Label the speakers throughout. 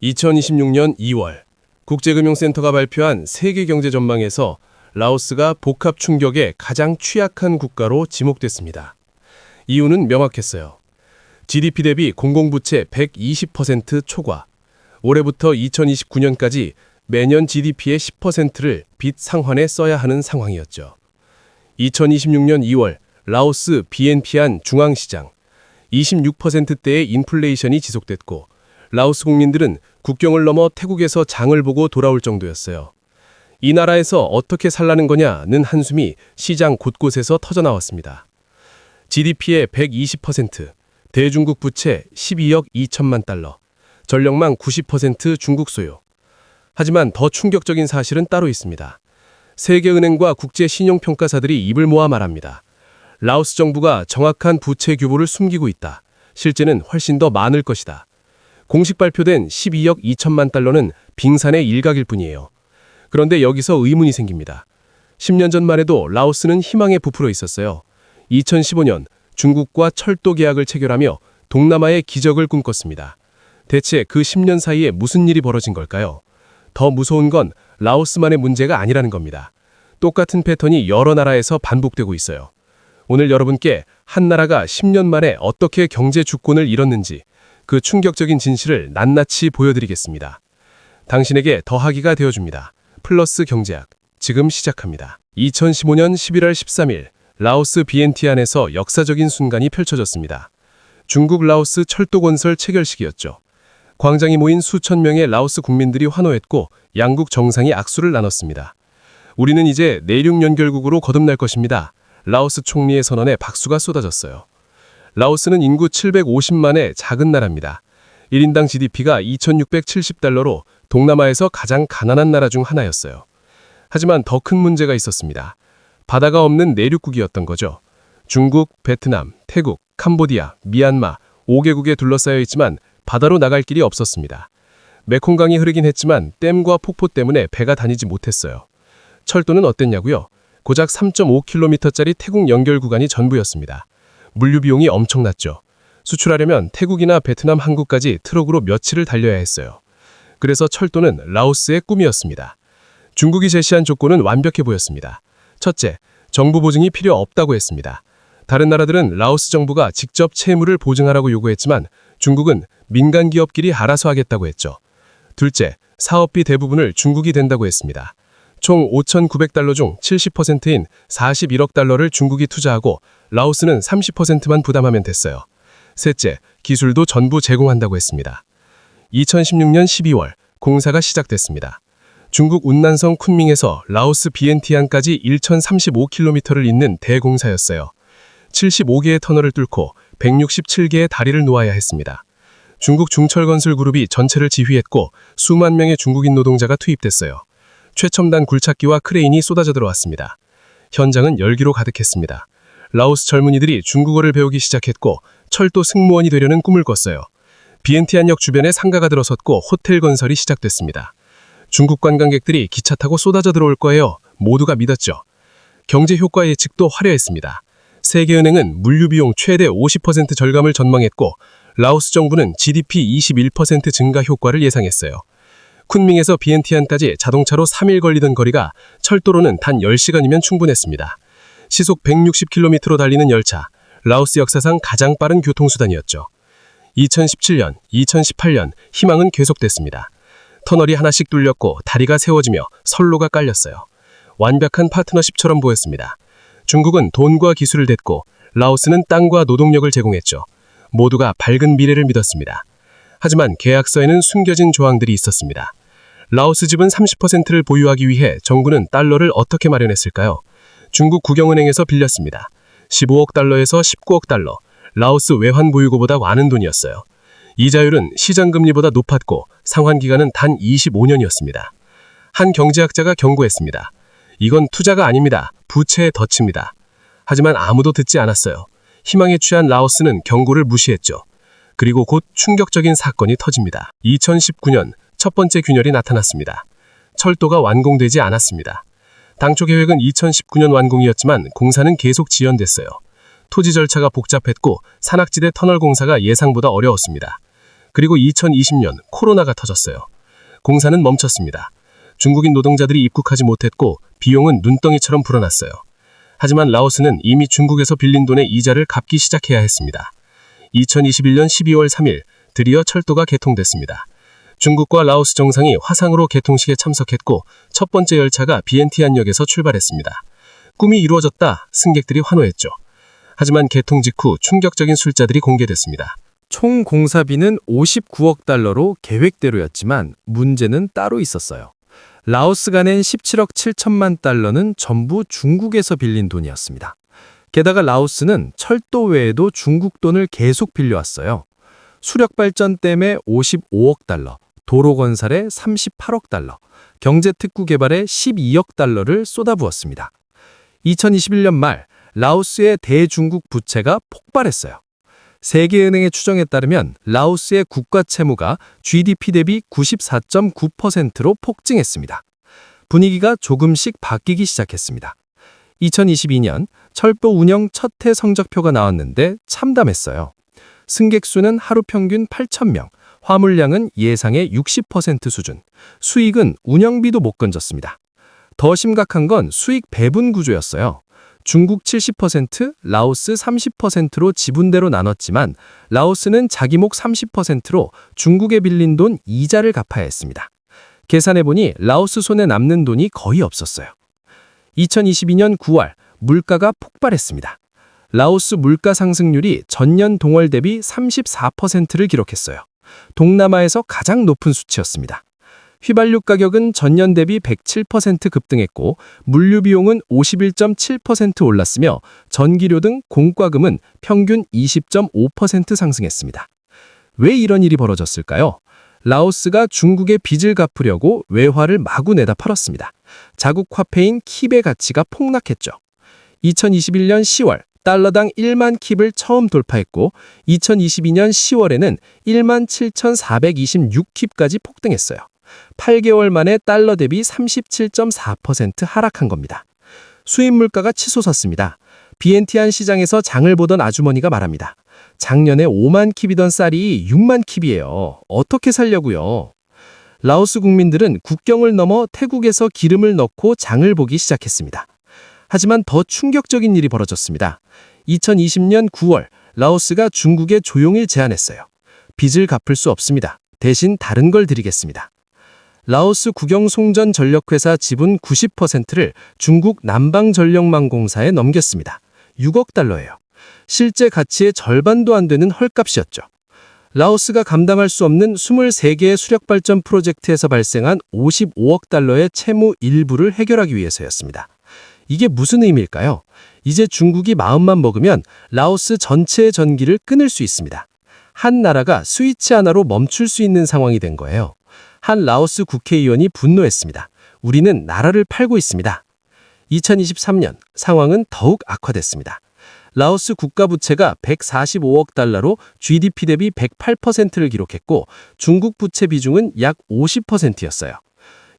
Speaker 1: 2026년 2월 국제금융센터가 발표한 세계 경제 전망에서 라오스가 복합 충격에 가장 취약한 국가로 지목됐습니다. 이유는 명확했어요. GDP 대비 공공부채 120% 초과, 올해부터 2029년까지 매년 GDP의 10%를 빚 상환에 써야 하는 상황이었죠. 2026년 2월 라오스 비엔티안 중앙시장, 26%대의 인플레이션이 지속됐고 라오스 국민들은 국경을 넘어 태국에서 장을 보고 돌아올 정도였어요. 이 나라에서 어떻게 살라는 거냐는 한숨이 시장 곳곳에서 터져나왔습니다. GDP의 120%, 대중국 부채 12억 2천만 달러, 전력망 90% 중국 소유. 하지만 더 충격적인 사실은 따로 있습니다. 세계은행과 국제신용평가사들이 입을 모아 말합니다. 라오스 정부가 정확한 부채 규모를 숨기고 있다. 실제는 훨씬 더 많을 것이다. 공식 발표된 12억 2천만 달러는 빙산의 일각일 뿐이에요. 그런데 여기서 의문이 생깁니다. 10년 전만 해도 라오스는 희망에 부풀어 있었어요. 2015년 중국과 철도 계약을 체결하며 동남아의 기적을 꿈꿨습니다. 대체 그 10년 사이에 무슨 일이 벌어진 걸까요? 더 무서운 건 라오스만의 문제가 아니라는 겁니다. 똑같은 패턴이 여러 나라에서 반복되고 있어요. 오늘 여러분께 한 나라가 10년 만에 어떻게 경제 주권을 잃었는지 그 충격적인 진실을 낱낱이 보여드리겠습니다. 당신에게 더하기가 되어줍니다. 플러스 경제학, 지금 시작합니다. 2015년 11월 13일 라오스 비엔티안에서 역사적인 순간이 펼쳐졌습니다. 중국 라오스 철도 건설 체결식이었죠. 광장에 모인 수천 명의 라오스 국민들이 환호했고 양국 정상이 악수를 나눴습니다. 우리는 이제 내륙 연결국으로 거듭날 것입니다. 라오스 총리의 선언에 박수가 쏟아졌어요. 라오스는 인구 750만의 작은 나라입니다. 1인당 GDP가 2,670달러로 동남아에서 가장 가난한 나라 중 하나였어요. 하지만 더 큰 문제가 있었습니다. 바다가 없는 내륙국이었던 거죠. 중국, 베트남, 태국, 캄보디아, 미얀마 5개국에 둘러싸여 있지만 바다로 나갈 길이 없었습니다. 메콩강이 흐르긴 했지만 댐과 폭포 때문에 배가 다니지 못했어요. 철도는 어땠냐고요? 고작 3.5km짜리 태국 연결 구간이 전부였습니다. 물류 비용이 엄청났죠. 수출하려면 태국이나 베트남 항구까지 트럭으로 며칠을 달려야 했어요. 그래서 철도는 라오스의 꿈이었습니다. 중국이 제시한 조건은 완벽해 보였습니다. 첫째, 정부 보증이 필요 없다고 했습니다. 다른 나라들은 라오스 정부가 직접 채무를 보증하라고 요구했지만 중국은 민간 기업끼리 알아서 하겠다고 했죠. 둘째, 사업비 대부분을 중국이 된다고 했습니다. 총 5,900달러 중 70%인 41억 달러를 중국이 투자하고 라오스는 30%만 부담하면 됐어요. 셋째, 기술도 전부 제공한다고 했습니다. 2016년 12월 공사가 시작됐습니다. 중국 운난성 쿤밍에서 라오스 비엔티안까지 1,035km를 잇는 대공사였어요. 75개의 터널을 뚫고 167개의 다리를 놓아야 했습니다. 중국 중철건설그룹이 전체를 지휘했고 수만 명의 중국인 노동자가 투입됐어요. 최첨단 굴착기와 크레인이 쏟아져 들어왔습니다. 현장은 열기로 가득했습니다. 라오스 젊은이들이 중국어를 배우기 시작했고 철도 승무원이 되려는 꿈을 꿨어요. 비엔티안역 주변에 상가가 들어섰고 호텔 건설이 시작됐습니다. 중국 관광객들이 기차 타고 쏟아져 들어올 거예요. 모두가 믿었죠. 경제 효과 예측도 화려했습니다. 세계은행은 물류비용 최대 50% 절감을 전망했고 라오스 정부는 GDP 21% 증가 효과를 예상했어요. 쿤밍에서 비엔티안까지 자동차로 3일 걸리던 거리가 철도로는 단 10시간이면 충분했습니다. 시속 160km로 달리는 열차, 라오스 역사상 가장 빠른 교통수단이었죠. 2017년, 2018년 희망은 계속됐습니다. 터널이 하나씩 뚫렸고 다리가 세워지며 선로가 깔렸어요. 완벽한 파트너십처럼 보였습니다. 중국은 돈과 기술을 댔고 라오스는 땅과 노동력을 제공했죠. 모두가 밝은 미래를 믿었습니다. 하지만 계약서에는 숨겨진 조항들이 있었습니다. 라오스 지분 30%를 보유하기 위해 정부는 달러를 어떻게 마련했을까요? 중국 국영은행에서 빌렸습니다. 15억 달러에서 19억 달러, 라오스 외환 보유고보다 많은 돈이었어요. 이자율은 시장금리보다 높았고 상환기간은 단 25년이었습니다. 한 경제학자가 경고했습니다. 이건 투자가 아닙니다. 부채의 덫입니다. 하지만 아무도 듣지 않았어요. 희망에 취한 라오스는 경고를 무시했죠. 그리고 곧 충격적인 사건이 터집니다. 2019년 첫 번째 균열이 나타났습니다. 철도가 완공되지 않았습니다. 당초 계획은 2019년 완공이었지만 공사는 계속 지연됐어요. 토지 절차가 복잡했고 산악지대 터널 공사가 예상보다 어려웠습니다. 그리고 2020년 코로나가 터졌어요. 공사는 멈췄습니다. 중국인 노동자들이 입국하지 못했고 비용은 눈덩이처럼 불어났어요. 하지만 라오스는 이미 중국에서 빌린 돈의 이자를 갚기 시작해야 했습니다. 2021년 12월 3일 드디어 철도가 개통됐습니다. 중국과 라오스 정상이 화상으로 개통식에 참석했고 첫 번째 열차가 비엔티안역에서 출발했습니다. 꿈이 이루어졌다, 승객들이 환호했죠. 하지만 개통 직후 충격적인 숫자들이 공개됐습니다.
Speaker 2: 총 공사비는 59억 달러로 계획대로였지만 문제는 따로 있었어요. 라오스가 낸 17억 7천만 달러는 전부 중국에서 빌린 돈이었습니다. 게다가 라오스는 철도 외에도 중국 돈을 계속 빌려왔어요. 수력발전댐에 55억 달러, 도로건설에 38억 달러, 경제특구 개발에 12억 달러를 쏟아부었습니다. 2021년 말 라오스의 대중국 부채가 폭발했어요. 세계은행의 추정에 따르면 라오스의 국가 채무가 GDP 대비 94.9%로 폭증했습니다. 분위기가 조금씩 바뀌기 시작했습니다. 2022년 철도 운영 첫 해 성적표가 나왔는데 참담했어요. 승객 수는 하루 평균 8,000명, 화물량은 예상의 60% 수준, 수익은 운영비도 못 건졌습니다. 더 심각한 건 수익 배분 구조였어요. 중국 70%, 라오스 30%로 지분대로 나눴지만 라오스는 자기 목 30%로 중국에 빌린 돈 이자를 갚아야 했습니다. 계산해보니 라오스 손에 남는 돈이 거의 없었어요. 2022년 9월 물가가 폭발했습니다. 라오스 물가 상승률이 전년 동월 대비 34%를 기록했어요. 동남아에서 가장 높은 수치였습니다. 휘발유 가격은 전년 대비 107% 급등했고 물류 비용은 51.7% 올랐으며 전기료 등 공과금은 평균 20.5% 상승했습니다. 왜 이런 일이 벌어졌을까요? 라오스가 중국의 빚을 갚으려고 외화를 마구 내다 팔았습니다. 자국 화폐인 킵의 가치가 폭락했죠. 2021년 10월 달러당 1만 킵을 처음 돌파했고 2022년 10월에는 1만 7,426킵까지 폭등했어요. 8개월 만에 달러 대비 37.4% 하락한 겁니다. 수입 물가가 치솟았습니다. 비엔티안 시장에서 장을 보던 아주머니가 말합니다. 작년에 5만 킵이던 쌀이 6만 킵이에요. 어떻게 살려고요? 라오스 국민들은 국경을 넘어 태국에서 기름을 넣고 장을 보기 시작했습니다. 하지만 더 충격적인 일이 벌어졌습니다. 2020년 9월 라오스가 중국에 조용히 제안했어요. 빚을 갚을 수 없습니다. 대신 다른 걸 드리겠습니다. 라오스 국영송전 전력회사 지분 90%를 중국 남방전력망공사에 넘겼습니다. 6억 달러예요. 실제 가치의 절반도 안 되는 헐값이었죠. 라오스가 감당할 수 없는 23개의 수력발전 프로젝트에서 발생한 55억 달러의 채무 일부를 해결하기 위해서였습니다. 이게 무슨 의미일까요? 이제 중국이 마음만 먹으면 라오스 전체의 전기를 끊을 수 있습니다. 한 나라가 스위치 하나로 멈출 수 있는 상황이 된 거예요. 한 라오스 국회의원이 분노했습니다. 우리는 나라를 팔고 있습니다. 2023년 상황은 더욱 악화됐습니다. 라오스 국가부채가 145억 달러로 GDP 대비 108%를 기록했고 중국 부채 비중은 약 50%였어요.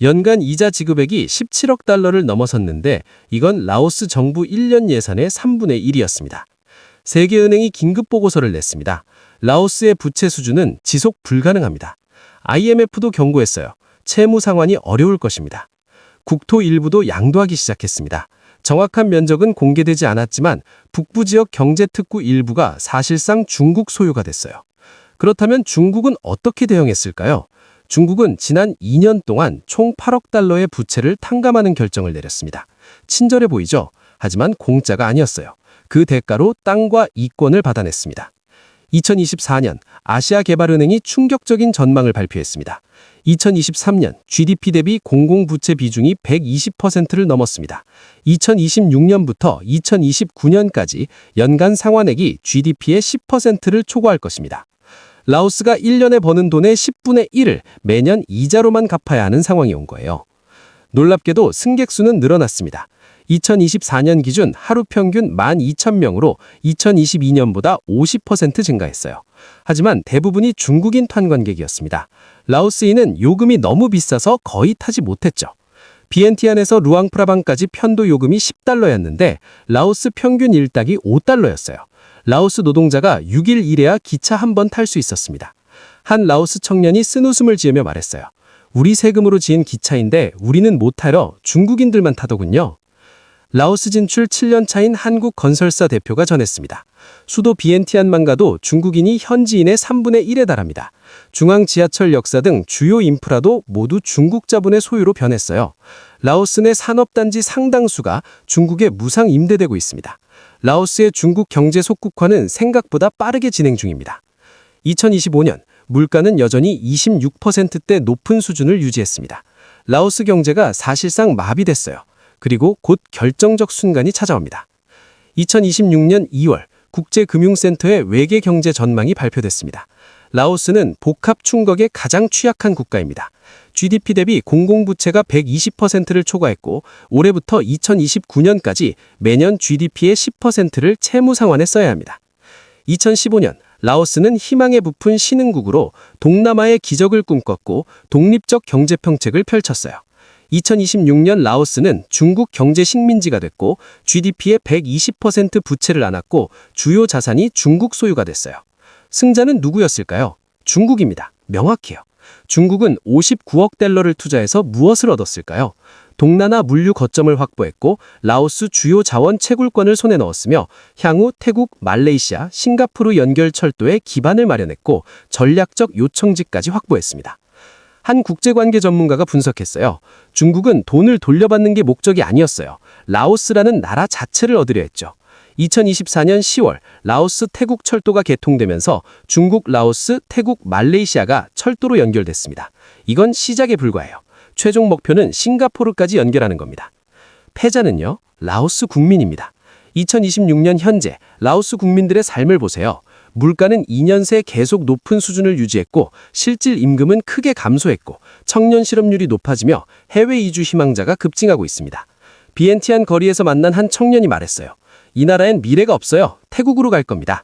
Speaker 2: 연간 이자 지급액이 17억 달러를 넘어섰는데 이건 라오스 정부 1년 예산의 3분의 1이었습니다. 세계은행이 긴급 보고서를 냈습니다. 라오스의 부채 수준은 지속 불가능합니다. IMF도 경고했어요. 채무 상환이 어려울 것입니다. 국토 일부도 양도하기 시작했습니다. 정확한 면적은 공개되지 않았지만 북부 지역 경제특구 일부가 사실상 중국 소유가 됐어요. 그렇다면 중국은 어떻게 대응했을까요? 중국은 지난 2년 동안 총 8억 달러의 부채를 탕감하는 결정을 내렸습니다. 친절해 보이죠? 하지만 공짜가 아니었어요. 그 대가로 땅과 이권을 받아냈습니다. 2024년 아시아개발은행이 충격적인 전망을 발표했습니다. 2023년 GDP 대비 공공부채 비중이 120%를 넘었습니다. 2026년부터 2029년까지 연간 상환액이 GDP의 10%를 초과할 것입니다. 라오스가 1년에 버는 돈의 10분의 1을 매년 이자로만 갚아야 하는 상황이 온 거예요. 놀랍게도 승객 수는 늘어났습니다. 2024년 기준 하루 평균 12,000명으로 2022년보다 50% 증가했어요. 하지만 대부분이 중국인 관광객이었습니다. 라오스인은 요금이 너무 비싸서 거의 타지 못했죠. 비엔티안에서 루앙프라방까지 편도 요금이 10달러였는데 라오스 평균 일당이 5달러였어요. 라오스 노동자가 6일 일해야 기차 한 번 탈 수 있었습니다.
Speaker 1: 한 라오스 청년이 쓴웃음을 지으며 말했어요. 우리 세금으로 지은 기차인데 우리는 못 타러 중국인들만 타더군요. 라오스 진출 7년 차인 한국 건설사 대표가 전했습니다. 수도 비엔티안만 가도 중국인이 현지인의 3분의 1에 달합니다. 중앙 지하철 역사 등 주요 인프라도 모두 중국 자본의 소유로 변했어요. 라오스 내 산업단지 상당수가 중국에 무상 임대되고 있습니다. 라오스의 중국 경제 속국화는 생각보다 빠르게 진행 중입니다. 2025년 물가는 여전히 26%대 높은 수준을 유지했습니다. 라오스 경제가 사실상 마비됐어요. 그리고 곧 결정적 순간이 찾아옵니다. 2026년 2월 국제금융센터의 외계 경제 전망이 발표됐습니다. 라오스는 복합 충격에 가장 취약한 국가입니다. GDP 대비 공공부채가 120%를 초과했고 올해부터 2029년까지 매년 GDP의 10%를 채무 상환에 써야 합니다. 2015년 라오스는 희망에 부푼 신흥국으로 동남아의 기적을 꿈꿨고 독립적 경제평책을 펼쳤어요. 2026년 라오스는 중국 경제 식민지가 됐고 GDP의 120% 부채를 안았고 주요 자산이 중국 소유가 됐어요. 승자는 누구였을까요? 중국입니다. 명확해요. 중국은 59억 달러를 투자해서 무엇을 얻었을까요? 동남아 물류 거점을 확보했고 라오스 주요 자원 채굴권을 손에 넣었으며 향후 태국, 말레이시아, 싱가포르 연결 철도에 기반을 마련했고 전략적 요청지까지 확보했습니다. 한 국제관계 전문가가 분석했어요. 중국은 돈을 돌려받는 게 목적이 아니었어요. 라오스라는 나라 자체를 얻으려 했죠. 2024년 10월 라오스 태국 철도가 개통되면서 중국, 라오스, 태국, 말레이시아가 철도로 연결됐습니다. 이건 시작에 불과해요. 최종 목표는 싱가포르까지 연결하는 겁니다. 패자는요, 라오스 국민입니다. 2026년 현재 라오스 국민들의 삶을 보세요. 물가는 2년 새 계속 높은 수준을 유지했고 실질 임금은 크게 감소했고 청년 실업률이 높아지며 해외 이주 희망자가 급증하고 있습니다. 비엔티안 거리에서 만난 한 청년이 말했어요. 이 나라엔 미래가 없어요. 태국으로 갈 겁니다.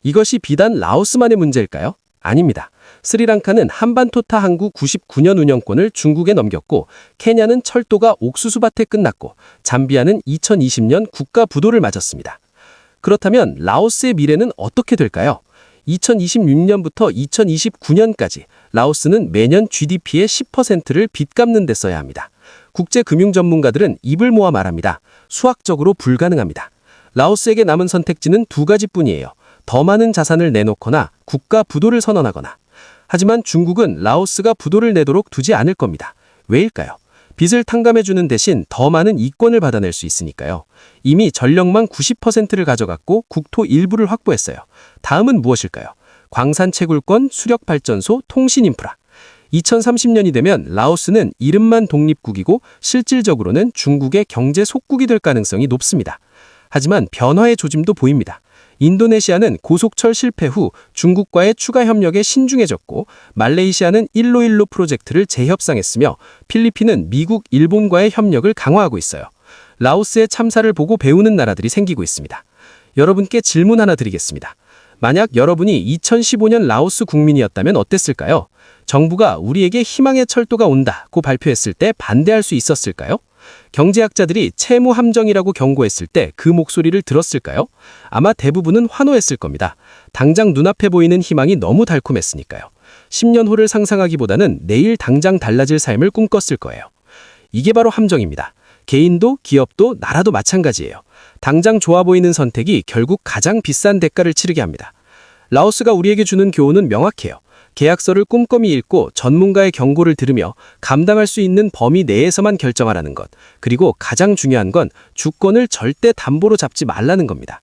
Speaker 1: 이것이 비단 라오스만의 문제일까요? 아닙니다. 스리랑카는 한반토타 항구 99년 운영권을 중국에 넘겼고 케냐는 철도가 옥수수밭에 끝났고 잠비아는 2020년 국가 부도를 맞았습니다. 그렇다면 라오스의 미래는 어떻게 될까요? 2026년부터 2029년까지 라오스는 매년 GDP의 10%를 빚 갚는 데 써야 합니다. 국제금융 전문가들은 입을 모아 말합니다. 수학적으로 불가능합니다. 라오스에게 남은 선택지는 두 가지뿐이에요. 더 많은 자산을 내놓거나 국가 부도를 선언하거나. 하지만 중국은 라오스가 부도를 내도록 두지 않을 겁니다. 왜일까요? 빚을 탕감해주는 대신 더 많은 이권을 받아낼 수 있으니까요. 이미 전력망 90%를 가져갔고 국토 일부를 확보했어요. 다음은 무엇일까요? 광산 채굴권, 수력발전소, 통신인프라. 2030년이 되면 라오스는 이름만 독립국이고 실질적으로는 중국의 경제 속국이 될 가능성이 높습니다. 하지만 변화의 조짐도 보입니다. 인도네시아는 고속철 실패 후 중국과의 추가 협력에 신중해졌고 말레이시아는 일로일로 프로젝트를 재협상했으며 필리핀은 미국, 일본과의 협력을 강화하고 있어요. 라오스의 참사를 보고 배우는 나라들이 생기고 있습니다. 여러분께 질문 하나 드리겠습니다. 만약 여러분이 2015년 라오스 국민이었다면 어땠을까요? 정부가 우리에게 희망의 철도가 온다고 발표했을 때 반대할 수 있었을까요? 경제학자들이 채무 함정이라고 경고했을 때 그 목소리를 들었을까요? 아마 대부분은 환호했을 겁니다. 당장 눈앞에 보이는 희망이 너무 달콤했으니까요. 10년 후를 상상하기보다는 내일 당장 달라질 삶을 꿈꿨을 거예요. 이게 바로 함정입니다. 개인도 기업도 나라도 마찬가지예요. 당장 좋아 보이는 선택이 결국 가장 비싼 대가를 치르게 합니다. 라오스가 우리에게 주는 교훈은 명확해요. 계약서를 꼼꼼히 읽고 전문가의 경고를 들으며 감당할 수 있는 범위 내에서만 결정하라는 것. 그리고 가장 중요한 건 주권을 절대 담보로 잡지 말라는 겁니다.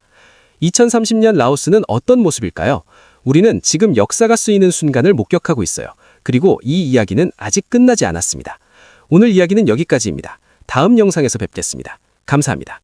Speaker 1: 2030년 라오스는 어떤 모습일까요? 우리는 지금 역사가 쓰이는 순간을 목격하고 있어요. 그리고 이 이야기는 아직 끝나지 않았습니다. 오늘 이야기는 여기까지입니다. 다음 영상에서 뵙겠습니다. 감사합니다.